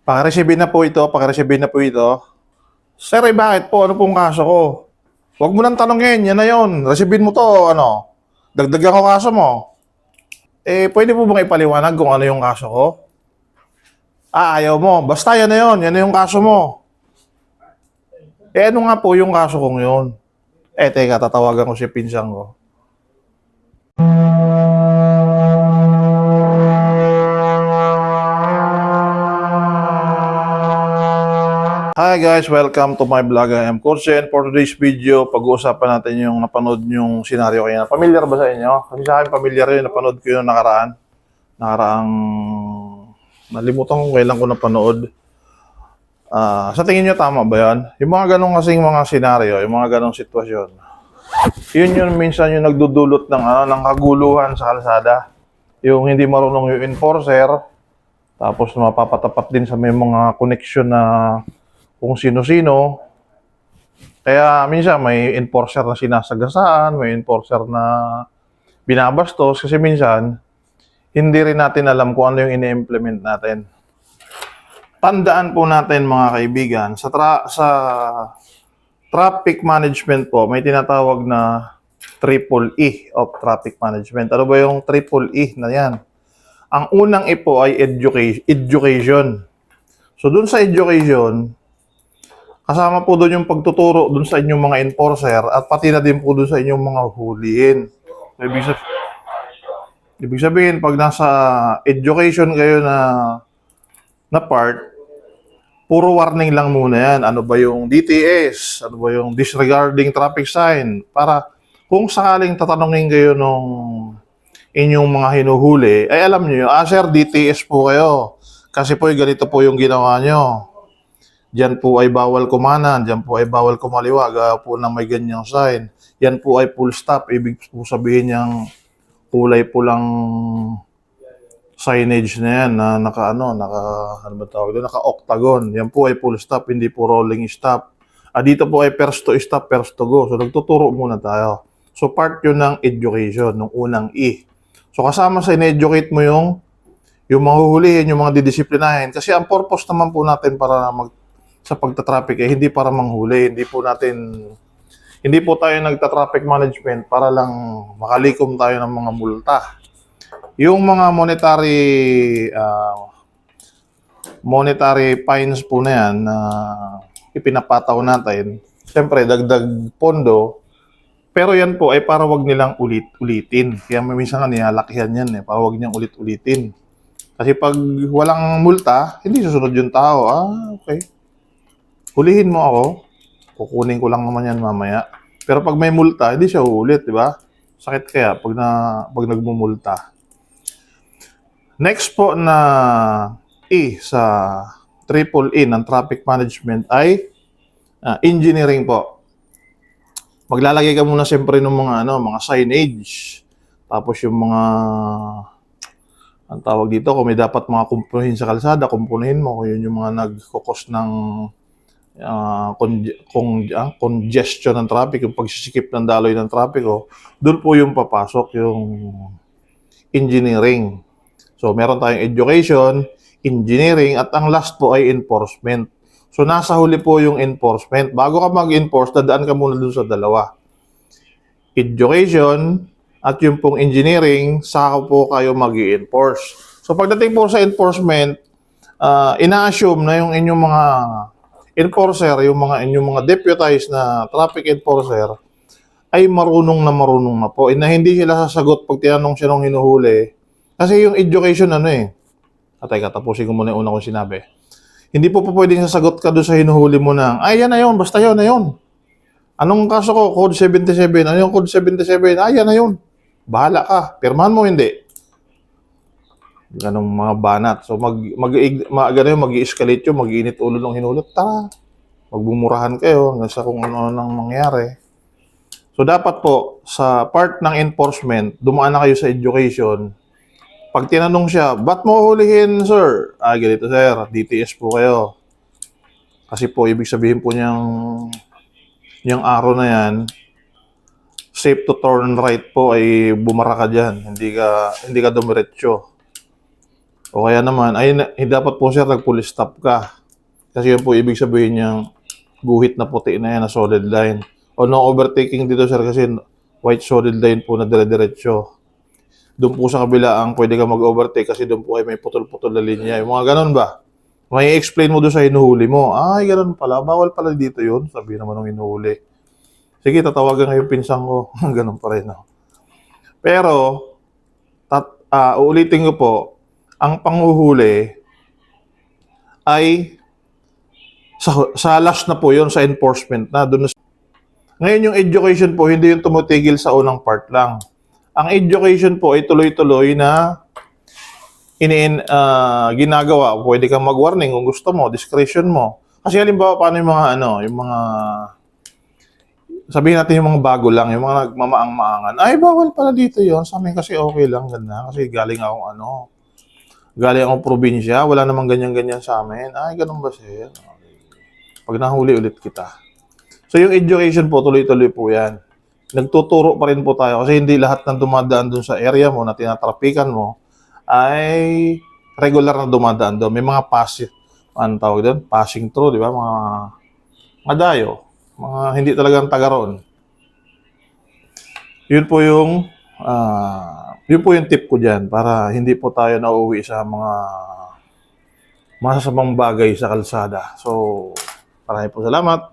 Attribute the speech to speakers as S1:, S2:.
S1: Pakareceive na po ito, pakareceive na po ito. Sir, bakit po? Ano pong kaso ko? Huwag mo nang tanongin, yan na yun. Receivein mo to, ano? Dagdagan ko kaso mo. Pwede po bang ipaliwanag kung ano yung kaso ko? Ayaw mo. Basta yan na yun, yan na yung kaso mo. Ano nga po yung kaso kong yun? Teka, tatawagan ko si pinsang ko. Hi guys, welcome to my vlog. I am Kursen. For today's video, pag-uusapan natin yung napanood yung senaryo kaya. Familiar ba sa inyo? Kasi sa akin familiar yun, napanood ko yung nakaraan. Nakaraang, nalimutan ko kailan ko napanood. Sa tingin nyo tama ba yan? Yung mga ganong kasing mga senaryo, yung mga ganong sitwasyon. Yun yung minsan yung nagdudulot ng kaguluhan sa kalsada. Yung hindi marunong yung enforcer, tapos mapapatapat din sa may mga connection na kung sino-sino. Kaya minsan may enforcer na sinasagasaan, may enforcer na binabastos kasi minsan hindi rin natin alam kung ano yung ini-implement natin. Tandaan po natin mga kaibigan, sa traffic management po, may tinatawag na triple E of traffic management. Ano ba yung triple E na yan? Ang unang E po ay education. So dun sa education, kasama po doon yung pagtuturo doon sa inyong mga enforcer at pati na din po doon sa inyong mga huliin. Ibig sabihin, pag nasa education kayo na part, puro warning lang muna yan. Ano ba yung DTS? Ano ba yung disregarding traffic sign? Para kung sakaling tatanungin kayo nung inyong mga hinuhuli, ay alam nyo, sir, DTS po kayo. Kasi po, ganito po yung ginawa nyo. Diyan po ay bawal kumanan, diyan po ay bawal kumaliwa, gaya po ng may ganyang sign. Yan po ay full stop, ibig po sabihin niyang kulay pulang signage na yan na ano ba tawag doon, naka-octagon. Yan po ay full stop, hindi po rolling stop. Dito po ay first to stop, first to go. So nagtuturo muna tayo. So part yun ng education, ng unang E. So kasama sa in-educate mo yung mahuhulihin, yung mga didisiplinahin. Kasi ang purpose naman po natin para sa pagta-traffic hindi para manghuli, hindi po tayo nagta-traffic management para lang makalikom tayo ng mga multa. Yung mga monetary fines po na yan na ipinapataw natin, siyempre dagdag pondo, pero yan po ay para wag nilang ulit-ulitin. Kaya minsan nga nilalakihan yan para wag niyang ulit-ulitin. Kasi pag walang multa, hindi susunod yung tao. Okay. Hulihin mo ako, kukunin ko lang naman yan mamaya. Pero pag may multa, hindi siya uulit, di ba? Sakit kaya pag nagmumulta. Next po na E sa triple E ng traffic management ay engineering po. Maglalagay ka muna siyempre ng mga signage. Tapos yung mga ang tawag dito, kung may dapat mga kumpunin sa kalsada, kumpunin mo. Kung yun yung mga nagkukos ng congestion ng traffic, yung pagsisikip ng daloy ng trapiko, doon po yung papasok yung engineering. So, meron tayong education, engineering, at ang last po ay enforcement. So, nasa huli po yung enforcement. Bago ka mag-enforce, dadaan ka muna doon sa dalawa. Education, at yung pong engineering, saka po kayo mag-i-enforce. So, pagdating po sa enforcement, ina-assume na yung inyong mga enforcer, yung inyong mga deputized na traffic enforcer, ay marunong na po. Na hindi sila sasagot pag tinanong siya nung hinuhuli. Kasi yung education Teka, tapusin ko muna yung una kong sinabi. Hindi po pwedeng sasagot ka doon sa hinuhuli mo na, yan na yun, basta yun na yun. Anong kaso ko? Code 77. Ano yung Code 77? Yan na yun. Bahala ka. Pirmahan mo, hindi. Ganong mga banat. So, mag-i-escalate yun, mag-iinit ulo ng hinulot. Tara, magbumurahan kayo hanggang sa kung ano nang mangyari. So, dapat po, sa part ng enforcement, dumaan na kayo sa education. Pag tinanong siya, ba't mo hulihin, sir? Ganito, sir. DTS po kayo. Kasi po, ibig sabihin po yung arrow na yan, safe to turn right po ay bumara ka dyan. Hindi ka dumiretso. O kaya naman, ay dapat po sir, nag-pull stop ka. Kasi yun po ibig sabihin niyang guhit na puti na yan na solid line. O no overtaking dito sir kasi white solid line po na dire-diretso. Doon po sa kabila ang pwede ka mag-overtake kasi doon po ay may putol-putol na linya. Yung mga ganun ba? May explain mo doon sa hinuhuli mo. Ay, ganun pala. Bawal pala dito yun. Sabi naman ng hinuhuli. Sige, tatawagan ngayon pinsang ko. Ganun pa rin. No? Pero, uulitin ko po, ang panghuhuli ay sa last na po yun, sa enforcement na. Ngayon yung education po, hindi yung tumutigil sa unang part lang. Ang education po ay tuloy-tuloy na ginagawa. Pwede kang mag-warning kung gusto mo, discretion mo. Kasi halimbawa, paano yung mga yung mga sabihin natin yung mga bago lang, yung mga nagmamaang-maangan. Ay, bawal pala dito yon. Sa amin kasi okay lang, ganda. Kasi galing akong probinsya, wala namang ganyan-ganyan sa amin. Ay, ganun ba sir? Okay. Pag nahuli ulit kita. So yung education po, tuloy-tuloy po yan. Nagtuturo pa rin po tayo kasi hindi lahat ng dumadaan dun sa area mo na tinatrapikan mo ay regular na dumadaan doon. May mga ano tawag doon? Passing through, di ba? Mga dayo. Mga hindi talagang taga roon. Yun po yung tip ko dyan para hindi po tayo nauwi sa mga masasamang bagay sa kalsada. So, maraming po salamat.